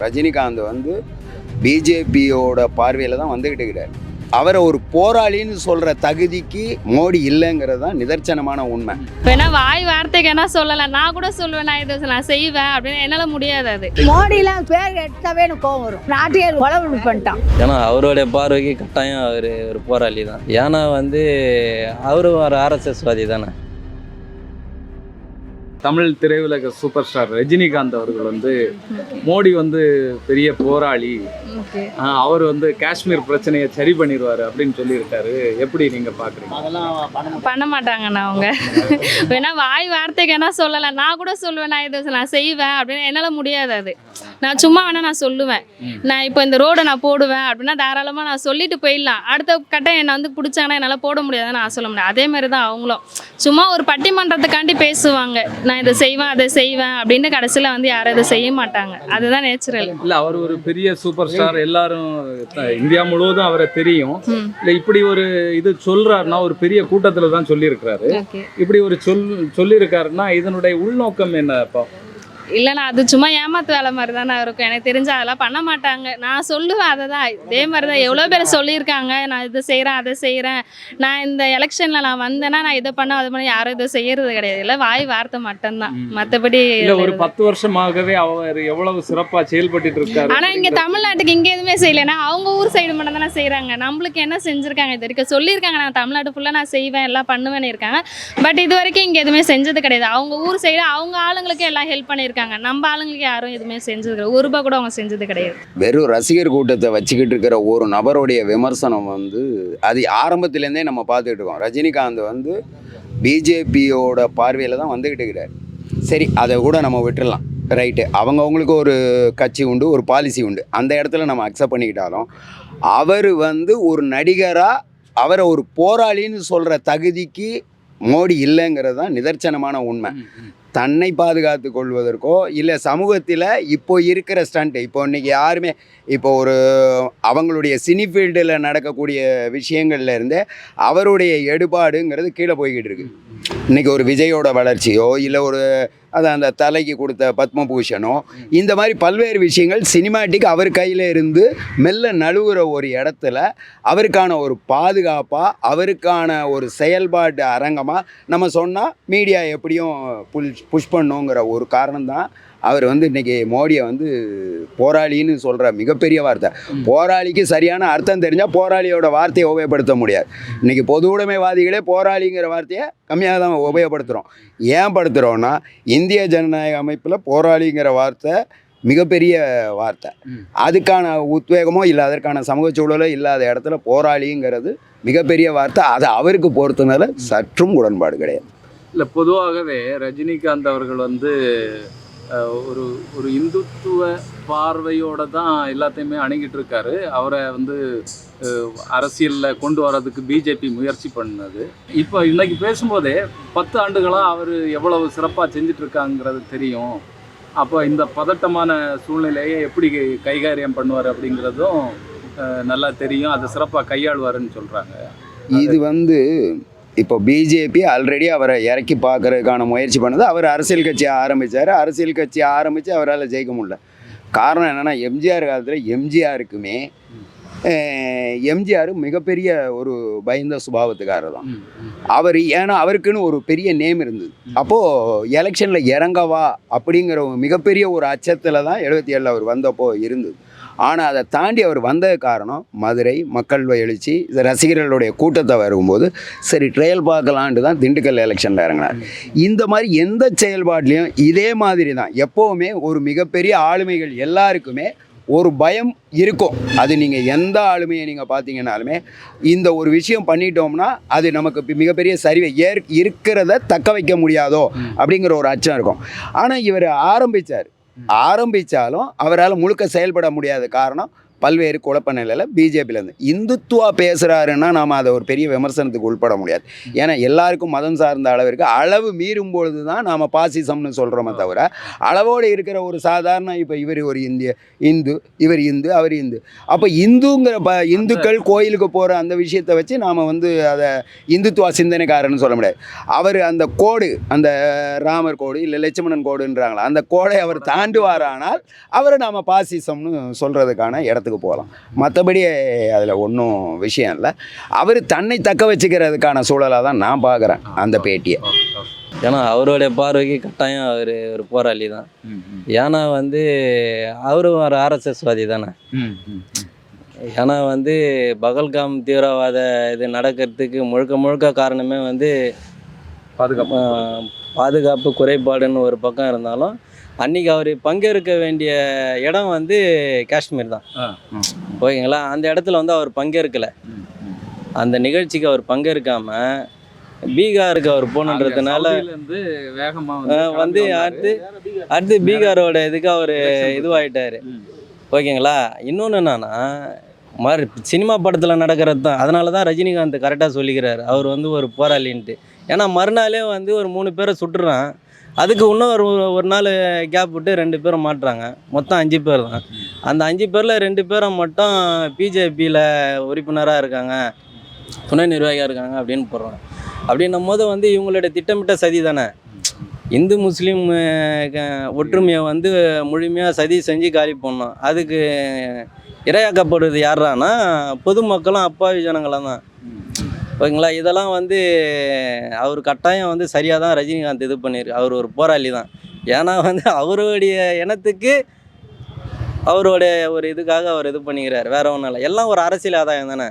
ரஜினிகாந்த் வந்து பிஜேபியோட பார்வையில் தான் வந்துக்கிட்டு இருக்கிறார். அவரை ஒரு போராளின்னு சொல்கிற தகுதிக்கு மோடி இல்லைங்கிறது தான் நிதர்சனமான உண்மை. வேணா வாய் வார்த்தைக்கு என்ன சொல்லலாம், நான் கூட சொல்லுவேன், நான் இதை நான் செய்வேன் அப்படின்னு. என்னால் முடியாது. அது மோடிலாம் பேர் எடுத்தாவே எனக்கு கோவம் வரும். நாட்டையே கொலை பண்ணிட்டான். ஏன்னா அவருடைய பார்வைக்கு கட்டாயம் அவர் ஒரு போராளி தான். ஏன்னா அவரும் ஒரு ஆர்எஸ்எஸ் வாதி தானே. தமிழ் திரையுலக சூப்பர் ஸ்டார் ரஜினிகாந்த் அவர்கள் மோடி பெரிய போராளி, அவர் காஷ்மீர் பிரச்சனையை சரி பண்ணிடுவாரு அப்படின்னு சொல்லியிருக்காரு. எப்படி நீங்க பாக்குறீங்க? அதெல்லாம் பண்ண மாட்டாங்கண்ணா அவங்க. வேணா வாய் வார்த்தைக்கு என்ன சொல்லலாம், நான் கூட சொல்லுவேன், நான் இதை நான் செய்வேன் அப்படின்னு. என்னால் முடியாது. அது நான் சும்மா வேணா நான் சொல்லுவேன், நான் இப்போ இந்த ரோடை நான் போடுவேன் அப்படின்னா தாராளமாக நான் சொல்லிட்டு போயிடலாம். அடுத்த கட்டம் என்னை பிடிச்சாங்கன்னா என்னால் போட முடியாதுன்னு நான் சொல்ல முடியாது. அதே மாதிரி தான் அவங்களும் சும்மா ஒரு பட்டிமன்றத்துக்காண்டி பேசுவாங்க, நான் இதை செய்வேன் அதை செய்வேன் அப்படின்னு. கடைசியில் யாரும் இதை செய்ய மாட்டாங்க. அதுதான் நேச்சுரல். இல்லை, அவர் ஒரு பெரிய சூப்பர் ஸ்டார், எல்லாரும் இந்தியா முழுவதும் அவரை தெரியும். இல்லை, இப்படி ஒரு இது சொல்றாருன்னா ஒரு பெரிய கூட்டத்தில் தான் சொல்லியிருக்கிறாரு. இப்படி ஒரு சொல்லியிருக்காருன்னா இதனுடைய உள்நோக்கம் என்ன? அப்போ இல்லைண்ணா, அது சும்மா ஏமாத்து வேலை மாதிரி தானே இருக்கும். எனக்கு தெரிஞ்சு அதெல்லாம் பண்ண மாட்டாங்க. நான் சொல்லுவேன் அதை தான். இதே மாதிரி தான் எவ்வளோ பேர் சொல்லியிருக்காங்க, நான் இதை செய்கிறேன் அதை செய்கிறேன், நான் இந்த எலெக்ஷனில் நான் வந்தேன்னா நான் இதை பண்ண அதை பண்ண. யாரும் இதை செய்யறது கிடையாது. இல்லை, வாய் வார்த்தை மட்டும்தான். மற்றபடி ஒரு 10 வருஷமாகவே அவர் எவ்வளவு சிறப்பாக செயல்பட்டு இருக்காரு. ஆனால் இங்கே தமிழ்நாட்டுக்கு இங்கே எதுவுமே செய்யலைன்னா அவங்க ஊர் சைடு மட்டும் தானே செய்கிறாங்க. நம்மளுக்கு என்ன செஞ்சுருக்காங்க இது வரைக்கும்? சொல்லியிருக்காங்க நான் தமிழ்நாடு ஃபுல்லாக நான் செய்வேன் எல்லாம் பண்ணுவேன்னு இருக்காங்க. பட் இது வரைக்கும் இங்கே எதுவுமே செஞ்சது கிடையாது. அவங்க ஊர் சைடு அவங்க ஆளுங்களுக்கு எல்லாம் ஹெல்ப் பண்ணியிருக்காங்க. நம்ம ஆளுங்களுக்கு யாரும் எதுவுமே செஞ்சது கிடையாது. ஒரு ரூபா கூட அவங்க செஞ்சது கிடையாது. வெறும் ரசிகர் கூட்டத்தை வச்சுக்கிட்டு இருக்கிற ஒரு நபருடைய விமர்சனம் அது ஆரம்பத்திலேருந்தே நம்ம பார்த்துக்கிட்டு இருக்கோம். ரஜினிகாந்த் பிஜேபியோட பார்வையில் தான் வந்துக்கிட்டு இருக்கிறார். சரி, அதை கூட நம்ம விட்டுடலாம், ரைட்டு. அவங்களுக்கு ஒரு கட்சி உண்டு, ஒரு பாலிசி உண்டு. அந்த இடத்துல நம்ம அக்செப்ட் பண்ணிக்கிட்டாலும் அவர் ஒரு நடிகராக அவரை ஒரு போராளின்னு சொல்கிற தகுதிக்கு மோடி இல்லைங்கிறது தான் நிதர்சனமான உண்மை. தன்னை பாதுகாத்து கொள்வதற்கோ இல்லை சமூகத்தில் இப்போ இருக்கிற ஸ்டண்ட்டு, இப்போ இன்றைக்கி யாருமே இப்போ அவங்களுடைய சினி ஃபீல்டில் நடக்கக்கூடிய விஷயங்கள்ல இருந்தே அவருடைய எடுபாடுங்கிறது கீழே போய்கிட்டு இருக்குது. இன்றைக்கி ஒரு விஜயோட வளர்ச்சியோ இல்லை அந்த தலைக்கு கொடுத்த பத்மபூஷனோ, இந்த மாதிரி பல்வேறு விஷயங்கள் சினிமாட்டிக் அவர் கையில் இருந்து மெல்ல நழுவுற ஒரு இடத்துல அவருக்கான ஒரு பாதுகாப்பாக, அவருக்கான ஒரு செயல்பாட்டு அரங்கமாக நம்ம சொன்னால் மீடியா எப்படியும் புஷ் பண்ணுங்கிற ஒரு காரணம்தான் அவர் இன்றைக்கி மோடியை போராளின்னு சொல்கிற மிகப்பெரிய வார்த்தை. போராளிக்கு சரியான அர்த்தம் தெரிஞ்சால் போராளியோட வார்த்தையை உபயோகப்படுத்த முடியாது. இன்றைக்கி பொது உடைமைவாதிகளே போராளிங்கிற வார்த்தையை கம்மியாக தான் உபயோகப்படுத்துகிறோம். ஏன் படுத்துகிறோன்னா, இந்திய ஜனநாயக அமைப்பில் போராளிங்கிற வார்த்தை மிகப்பெரிய வார்த்தை. அதுக்கான உத்வேகமோ இல்லை அதற்கான சமூக சூழலோ இல்லாத இடத்துல போராளிங்கிறது மிகப்பெரிய வார்த்தை. அது அவருக்கு பொறுத்தனால சற்றும் உடன்பாடு கிடையாது. இல்லை, பொதுவாகவே ரஜினிகாந்த் அவர்கள் ஒரு ஒரு இந்துத்துவ பார்வையோடு தான் எல்லாத்தையுமே அணுகிட்டு இருக்காரு. அவரை அரசியலில் கொண்டு வர்றதுக்கு பிஜேபி முயற்சி பண்ணது. இப்போ இன்னைக்கு பேசும்போதே 10 ஆண்டுகளாக அவர் எவ்வளவு சிறப்பாக செஞ்சிட்ருக்காங்கிறது தெரியும். அப்போ இந்த பதட்டமான சூழ்நிலையை எப்படி கைகாரியம் பண்ணுவார் அப்படிங்கிறதும் நல்லா தெரியும். அதை சிறப்பாக கையாளுவாருன்னு சொல்கிறாங்க. இது இப்போ பிஜேபி ஆல்ரெடி அவரை இறக்கி பார்க்கறதுக்கான முயற்சி பண்ணது. அவர் அரசியல் கட்சியை ஆரம்பித்தார். அரசியல் கட்சியை ஆரம்பித்து அவரால் ஜெயிக்க முடியல. காரணம் என்னென்னா, எம்ஜிஆர் காலத்தில் எம்ஜிஆர் மிகப்பெரிய ஒரு பயந்த சுபாவத்துக்காரர் தான் அவர். ஏன்னா அவருக்குன்னு ஒரு பெரிய நேம் இருந்தது. அப்போது எலெக்ஷனில் இறங்கவா அப்படிங்கிற மிகப்பெரிய ஒரு அச்சத்தில் தான் 77 அவர் வந்தப்போ இருந்தது. ஆனால் அதை தாண்டி அவர் வந்தது காரணம் மதுரை மக்கள் எழுச்சி, ரசிகர்களுடைய கூட்டத்தை வரும்போது சரி ட்ரையல் பார்க்கலான்ட்டு தான் திண்டுக்கல் எலெக்ஷனில் இறங்கினார். இந்த மாதிரி எந்த செயல்பாட்லேயும் இதே மாதிரி தான் எப்போவுமே ஒரு மிகப்பெரிய ஆளுமைகள் எல்லாருக்குமே ஒரு பயம் இருக்கும். அது நீங்கள் எந்த ஆளுமையை நீங்கள் பார்த்தீங்கன்னாலுமே இந்த ஒரு விஷயம் பண்ணிட்டோம்னா அது நமக்கு மிகப்பெரிய சரிவை இருக்கிறத தக்க வைக்க முடியாதோ அப்படிங்கிற ஒரு அச்சம் இருக்கும். ஆனால் இவர் ஆரம்பித்தாலும் அவரால் முழுக்க செயல்பட முடியாத காரணம் பல்வேறு குழப்ப நிலையில் பிஜேபியிலேருந்து இந்துத்துவா பேசுகிறாருன்னா நாம் அதை ஒரு பெரிய விமர்சனத்துக்கு உட்பட முடியாது. ஏன்னா எல்லாருக்கும் மதம் சார்ந்த அளவிற்கு அளவு மீறும் பொழுது தான் நாம் பாசிசம்னு சொல்கிறோமே தவிர, அளவோடு இருக்கிற ஒரு சாதாரண இப்போ இவர் ஒரு இந்து, இவர் இந்து, அவர் இந்து, அப்போ இந்துங்கிற இந்துக்கள் கோயிலுக்கு போகிற அந்த விஷயத்தை வச்சு நாம் வந்து அதை இந்துத்துவா சிந்தனைக்காரன்னு சொல்ல முடியாது. அவர் அந்த கோடு, அந்த ராமர் கோடு இல்லை லட்சுமணன் கோடுன்றாங்களா, அந்த கோடை அவர் தாண்டுவாரானால் அவரை நாம் பாசிசம்னு சொல்கிறதுக்கான இடத்துக்கு போகலாம். மற்றபடி அதில் ஒன்றும் விஷயம் இல்லை. அவர் தன்னை தக்க வச்சுக்கிறதுக்கான சூழலாக தான் நான் பார்க்குறேன் அந்த பேட்டியை. ஏன்னா அவருடைய பார்வைக்கு கட்டாயம் அவர் ஒரு போராளி தான். ஏன்னா வந்து அவரும் ஒரு ஆர்எஸ்எஸ்வாதி தானே. ஏன்னா வந்து பகல்காம் தீவிரவாத இது நடக்கிறதுக்கு முழுக்க காரணமே வந்து பாதுகாப்பு குறைபாடுன்னு ஒரு பக்கம் இருந்தாலும், அன்றைக்கி அவர் பங்கேற்க வேண்டிய இடம் வந்து காஷ்மீர் தான். ஓகேங்களா, அந்த இடத்துல வந்து அவர் பங்கேற்கலை. அந்த நிகழ்ச்சிக்கு அவர் பங்கேற்காமல் பீகாருக்கு அவர் போகணுன்றதுனால வந்து அடுத்து பீகாரோட இதுக்கு அவர் இதுவாகிட்டார். ஓகேங்களா, இன்னொன்று என்னன்னா சினிமா படத்தில் நடக்கிறது தான். அதனால தான் ரஜினிகாந்த் கரெக்டாக சொல்லிக்கிறார் அவர் வந்து ஒரு போராளின்ட்டு. ஏன்னா மறுநாளே வந்து ஒரு 3 பேரை சுட்டுறான். அதுக்கு இன்னும் ஒரு நாள் கேப் விட்டு 2 பேரை மாட்டுறாங்க. மொத்தம் 5 பேர் தான். அந்த 5 பேரில் 2 பேரை மட்டும் பிஜேபியில் உறுப்பினராக இருக்காங்க, துணை நிர்வாகியாக இருக்காங்க அப்படின்னு போடுறாங்க. அப்படின்னும் போது வந்து இவங்களுடைய திட்டமிட்ட சதி தானே. இந்து முஸ்லீம் ஒற்றுமையை வந்து முழுமையாக சதி செஞ்சு காலி பண்ணோம். அதுக்கு இரையாக்கப்படுறது யாரானா பொதுமக்களும் அப்பாவி ஜனங்களாம் தான். ஓகேங்களா, இதெல்லாம் வந்து அவர் கட்டாயம் வந்து சரியாக தான் ரஜினிகாந்த் இது பண்ணியிருக்கு. அவர் ஒரு போராளி தான். ஏன்னா வந்து அவருடைய இனத்துக்கு அவருடைய ஒரு இதுக்காக அவர் இது பண்ணிக்கிறார், வேற ஒன்றும் இல்லை. எல்லாம் ஒரு அரசியல் ஆதாயம் தானே.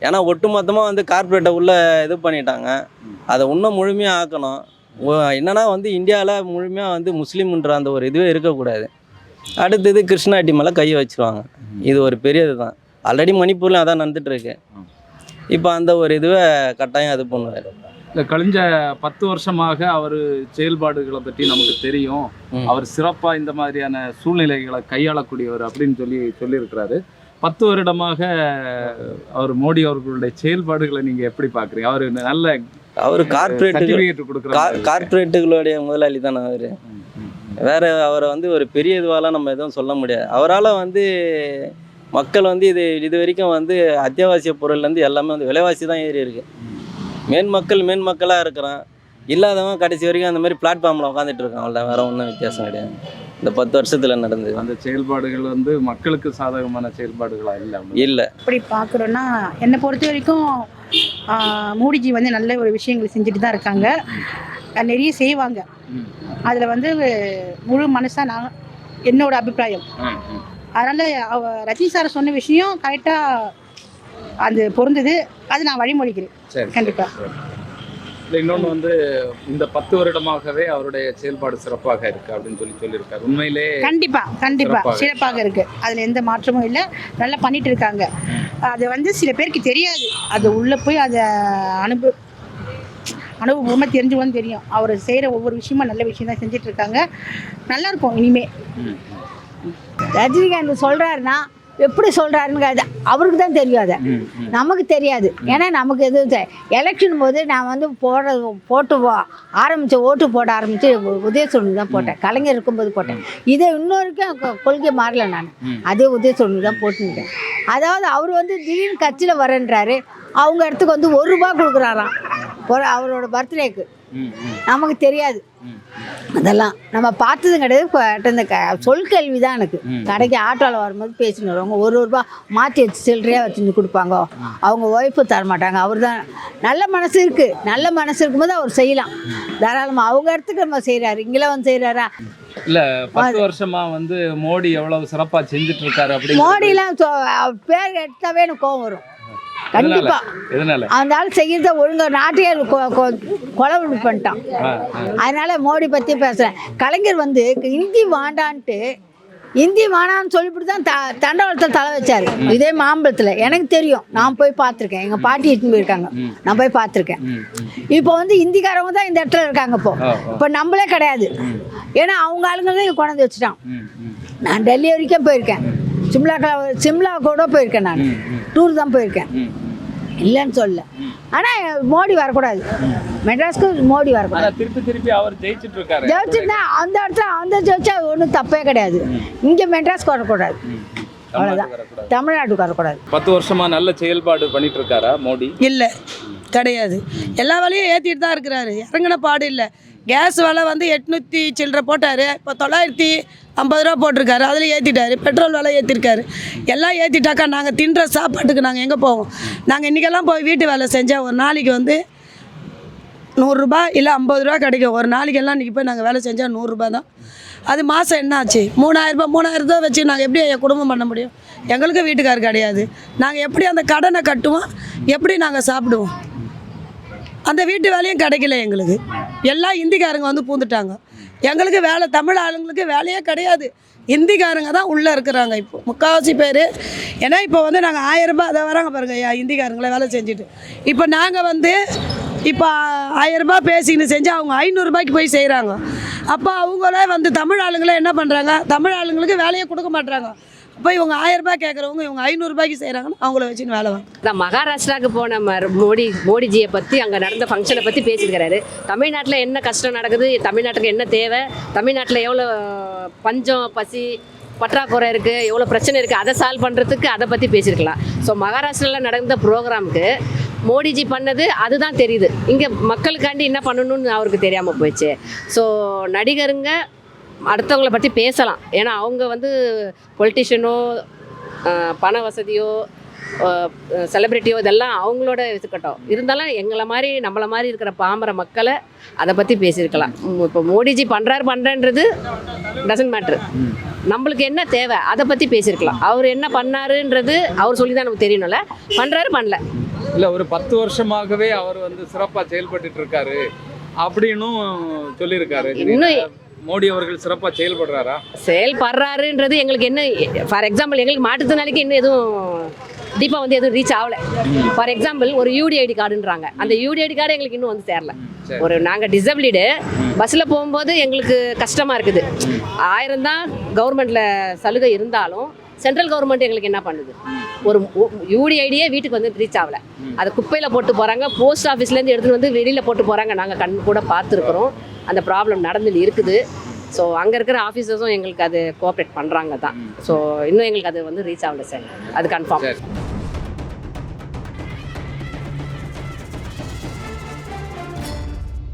ஏன்னா ஒட்டுமொத்தமாக வந்து கார்ப்பரேட்டை உள்ளே இது பண்ணிட்டாங்க. அதை இன்னும் முழுமையாக ஆக்கணும். என்னன்னா வந்து இந்தியாவில் முழுமையாக வந்து முஸ்லீம்ன்ற அந்த ஒரு இதுவே இருக்கக்கூடாது. அடுத்தது கிருஷ்ணாட்டி மேலே கையை வச்சுருவாங்க. இது ஒரு பெரிய இது தான். ஆல்ரெடி மணிப்பூர்லையும் அதான் நடந்துகிட்ருக்கு. இப்போ அந்த ஒரு இதுவை கட்டாயம் அது பண்ணுவார். இல்லை, கழிஞ்ச 10 வருஷமாக அவர் செயல்பாடுகளை பற்றி நமக்கு தெரியும். அவர் சிறப்பாக இந்த மாதிரியான சூழ்நிலைகளை கையாளக்கூடியவர் அப்படின்னு சொல்லியிருக்கிறாரு. 10 வருடமாக அவர் மோடி அவர்களுடைய செயல்பாடுகளை நீங்கள் எப்படி பார்க்குறீங்க? அவர் நல்ல கார்பரேட்டுகளுடைய முதலாளி தானே அவர். வேற அவரை வந்து ஒரு பெரிய இதுவாலாம் நம்ம எதுவும் சொல்ல முடியாது. அவரால் வந்து மக்கள் வந்து இது வரைக்கும் வந்து அத்தியாவசிய பொருள்லேருந்து எல்லாமே வந்து விலைவாசி தான் ஏறி இருக்கு. மேன்மக்களாக இருக்கிறான், இல்லாதவன் கடைசி வரைக்கும் அந்த மாதிரி பிளாட்ஃபார்மில் உட்காந்துட்டு இருக்கான். அவ்வளோ வேற ஒன்றும் வித்தியாசம் கிடையாது. இந்த 10 வருஷத்தில் நடந்தது அந்த செயல்பாடுகள் வந்து மக்களுக்கு சாதகமான செயல்பாடுகளாக இல்லை. அப்படி பார்க்குறோன்னா என்னை பொறுத்த வரைக்கும் மோடிஜி வந்து நல்ல ஒரு விஷயங்கள் செஞ்சுட்டு தான் இருக்காங்க. நிறைய செய்வாங்க. அதில் வந்து முழு மனசாக நான் என்னோட அபிப்பிராயம். அதனால் ரஜினி சார் சொன்ன விஷயம் கரெக்டாக அது பொருந்தது. அது நான் வழிமொழிக்கிறேன் கண்டிப்பாக. இல்லை, இன்னொன்று வந்து இந்த 10 வருடமாகவே அவருடைய செயல்பாடு சிறப்பாக இருக்குது அப்படின்னு சொல்லியிருக்காரு. உண்மையிலே கண்டிப்பாக சிறப்பாக இருக்குது. அதில் எந்த மாற்றமும் இல்லை. நல்லா பண்ணிட்டு இருக்காங்க. அது வந்து சில பேருக்கு தெரியாது. அது உள்ளே போய் அதை அனுபவமாக தெரிஞ்சுவோன்னு தெரியும். அவர் செய்கிற ஒவ்வொரு விஷயமும் நல்ல விஷயம் தான் செஞ்சுட்டு இருக்காங்க. நல்லாயிருக்கும் இனிமே. ரஜினிகாந்த் சொல்கிறாருன்னா எப்படி சொல்கிறாருன்னு அவருக்கு தான் தெரியும். அதை நமக்கு தெரியாது. ஏன்னா நமக்கு எதுவும் எலெக்ஷன் போது நான் வந்து ஓட்டு போட ஆரம்பித்து உதயசூரனுக்கு தான் போட்டேன். கலைஞர் இருக்கும்போது போட்டேன். இதை இன்னொருக்கும் கொள்கை மாறல. நான் அதே உதயசூரனுக்கு தான் போட்டுருக்கேன். அதாவது அவர் வந்து திடீர்னு கட்சியில் வரேன்றாரு. அவங்க இடத்துக்கு வந்து ₹1 கொடுக்குறாராம் அவரோட பர்த்டேக்கு. நமக்கு தெரியாது. அதெல்லாம் நம்ம பார்த்ததும் கிடையாது. இந்த சொல் கேள்வி தான் எனக்கு. கடைக்கு ஆட்டோவில் வரும்போது பேசின்னு வருவாங்க. ₹1 மாற்றி வச்சு சில்லறையாக வச்சுருந்து கொடுப்பாங்க. அவங்க ஒய்ஃபு தரமாட்டாங்க. அவர் தான் நல்ல மனசு இருக்குது. நல்ல மனசு இருக்கும்போது அவர் செய்யலாம் தாராளமாக. அவங்க இடத்துக்கு நம்ம செய்கிறாரு. இங்கெல்லாம் வந்து செய்கிறாரா? இல்லை, 10 வருஷமா வந்து மோடி எவ்வளவு சிறப்பாக செஞ்சுட்டு இருக்காரு. அப்படி மோடிலாம் பேர் எடுத்தாவே எனக்கு கோவம் வரும். கண்டிப்பா அந்த ஆள் செய்யறத ஒழுங்கா நாட்டையே கொலை பண்ணிட்டான். அதனால மோடி பத்தி பேசுறேன். கலைஞர் வந்து இந்தி வேண்டான்னு சொல்லிவிட்டு தான் தண்டவாளத்தில் தலை வச்சாரு. இதே மாம்பழத்தில் எனக்கு தெரியும். நான் போய் பார்த்துருக்கேன். எங்கள் பாட்டி இட்டுன்னு போயிருக்காங்க. நான் போய் பார்த்துருக்கேன். இப்போ வந்து இந்திக்காரவங்க தான் இந்த இடத்துல இருக்காங்க. இப்போ நம்மளே கிடையாது. ஏன்னா அவங்க ஆளுங்க தான் கொண்டாந்து வச்சுட்டான். நான் டெல்லி வரைக்கும் போயிருக்கேன். சிம்லா கூட போயிருக்கேன் நான். டூர் தான் போயிருக்கேன், இல்லைன்னு சொல்ல. ஆனால் மோடி வரக்கூடாது, மெட்ராஸ்க்கு மோடி வரக்கூடாது. ஆனா திருப்பி அவர் ஜெயிச்சிட்டு இருக்காரு. ஜெயிச்சுன்னா அந்த இடத்துல ஜெயிச்சா ஒன்றும் தப்பே கிடையாது. இங்கே மெட்ராஸ்க்கு வரக்கூடாது, அவ்வளோதான். தமிழ்நாட்டுக்கு வரக்கூடாது. 10 வருஷமா நல்ல செயல்பாடு பண்ணிட்டு இருக்காரா மோடி? இல்லை, கிடையாது. எல்லா வேலையும் ஏற்றிட்டு தான் இருக்கிறாரு, இறங்கின பாடு இல்லை. கேஸ் விலை வந்து 800 சில்லரை போட்டார், இப்போ 950 ரூபா போட்டிருக்காரு, அதில் ஏற்றிட்டாரு. பெட்ரோல் விலை ஏற்றிருக்காரு. எல்லாம் ஏற்றிட்டாக்கா நாங்கள் தின்ற சாப்பாட்டுக்கு நாங்கள் எங்கே போவோம்? நாங்கள் இன்றைக்கெல்லாம் போய் வீட்டு வேலை செஞ்சால் ஒரு நாளைக்கு வந்து 100 ரூபா இல்லை 50 ரூபா கிடைக்கும். ஒரு நாளைக்கெல்லாம் இன்றைக்கி போய் நாங்கள் வேலை செஞ்சால் 100 ரூபா தான். அது மாதம் என்ன ஆச்சு? 3000 ரூபா வச்சு நாங்கள் எப்படி குடும்பம் பண்ண முடியும்? எங்களுக்கு வீட்டுக்கார் கிடையாது. நாங்கள் எப்படி அந்த கடனை கட்டுவோம்? எப்படி நாங்கள் சாப்பிடுவோம்? அந்த வீட்டு வேலையும் கிடைக்கல எங்களுக்கு. எல்லாம் இந்திக்காரங்க வந்து பூந்துட்டாங்க. எங்களுக்கு வேலை, தமிழ் ஆளுங்களுக்கு வேலையே கிடையாது. இந்திக்காரங்க தான் உள்ளே இருக்கிறாங்க இப்போ முக்கால்வாசி பேர். ஏன்னா இப்போ வந்து நாங்கள் 1000 ரூபாய் அதை வராங்க பாருங்க, இந்திக்காரங்கள வேலை செஞ்சுட்டு. இப்போ நாங்கள் வந்து இப்போ 1000 ரூபாய் பேசிக்கின்னு செஞ்சு அவங்க 500 ரூபாய்க்கு போய் செய்கிறாங்க. அப்போ அவங்களே வந்து தமிழ் ஆளுங்களே என்ன பண்ணுறாங்க? தமிழ் ஆளுங்களுக்கு வேலையை கொடுக்க மாட்டுறாங்க. அப்போ இவங்க 1000 ரூபாய் கேட்குறவங்க இவங்க 500 ரூபாய்க்கு செய்கிறாங்கன்னு அவங்கள வச்சுன்னு வேலை வாங்க. நான் மகாராஷ்டிராவுக்கு போன மோடிஜியை பற்றி அங்கே நடந்த ஃபங்க்ஷனை பற்றி பேசியிருக்கிறாரு. தமிழ்நாட்டில் என்ன கஷ்டம் நடக்குது, தமிழ்நாட்டுக்கு என்ன தேவை, தமிழ்நாட்டில் எவ்வளோ பஞ்சம் பசி பற்றாக்குறை இருக்குது, எவ்வளோ பிரச்சனை இருக்குது, அதை சால்வ் பண்ணுறதுக்கு அதை பற்றி பேசியிருக்கலாம். ஸோ மகாராஷ்டிராவில் நடந்த ப்ரோக்ராமுக்கு மோடிஜி பண்ணது அதுதான் தெரியுது. இங்கே மக்களுக்காண்டி என்ன பண்ணணும்னு அவருக்கு தெரியாமல் போயிடுச்சு. ஸோ நடிகருங்க அடுத்தவங்கள பற்றி பேசலாம், ஏன்னா அவங்க வந்து பொலிட்டிஷியனோ பண வசதியோ செலிப்ரிட்டியோ இதெல்லாம் அவங்களோட இருக்கட்டும். இருந்தாலும் எங்களை மாதிரி நம்மளை மாதிரி இருக்கிற பாமர மக்களை அதை பற்றி பேசியிருக்கலாம். இப்போ மோடிஜி பண்ணுறேன்றது டசன்ட் மேட்ரு. நம்மளுக்கு என்ன தேவை அதை பற்றி பேசியிருக்கலாம். அவர் என்ன பண்ணாருன்றது அவர் சொல்லி தான் நமக்கு தெரியணும்ல. பண்ணுறாரு பண்ணல இல்லை, ஒரு 10 வருஷமாகவே அவர் வந்து சிறப்பாக செயல்பட்டு இருக்காரு அப்படின்னும் சொல்லியிருக்காரு. இன்னும் மோடி அவர்கள் சிறப்பாக செயல்படுறாரா? செயல்படுறாருன்றது எங்களுக்கு என்ன, ஃபார் எக்ஸாம்பிள் எங்களுக்கு மாற்றுத்திறனாளிக்கு இன்னும் எதுவும் டீப்பாக வந்து எதுவும் ரீச் ஆகலை. ஃபார் எக்ஸாம்பிள் ஒரு யூடிஐடி கார்டுன்றாங்க, அந்த யூடிஐடி கார்டு எங்களுக்கு இன்னும் வந்து சேரல. ஒரு நாங்கள் டிசபிலிடு பஸ்ஸில் போகும்போது எங்களுக்கு கஷ்டமாக இருக்குது. 1000 தான் கவர்மெண்ட்டில் சலுகை இருந்தாலும் சென்ட்ரல் கவர்மெண்ட் எங்களுக்கு என்ன பண்ணுது? ஒரு யூடிஐடியே வீட்டுக்கு வந்து ரீச் ஆகலை. அதை குப்பையில் போட்டு போகிறாங்க, போஸ்ட் ஆஃபீஸ்லேருந்து எடுத்துகிட்டு வந்து வெளியில் போட்டு போகிறாங்க. நாங்கள் கண் கூட பார்த்துருக்குறோம், அந்த ப்ராப்ளம் நடந்துட்டு இருக்குது. ஸோ அங்கே இருக்கிற ஆஃபீஸர்ஸும் எங்களுக்கு அது கோஆப்ரேட் பண்ணுறாங்க தான். ஸோ இன்னும் எங்களுக்கு அது வந்து ரீச் ஆகலை சார், அது கன்ஃபார்ம்.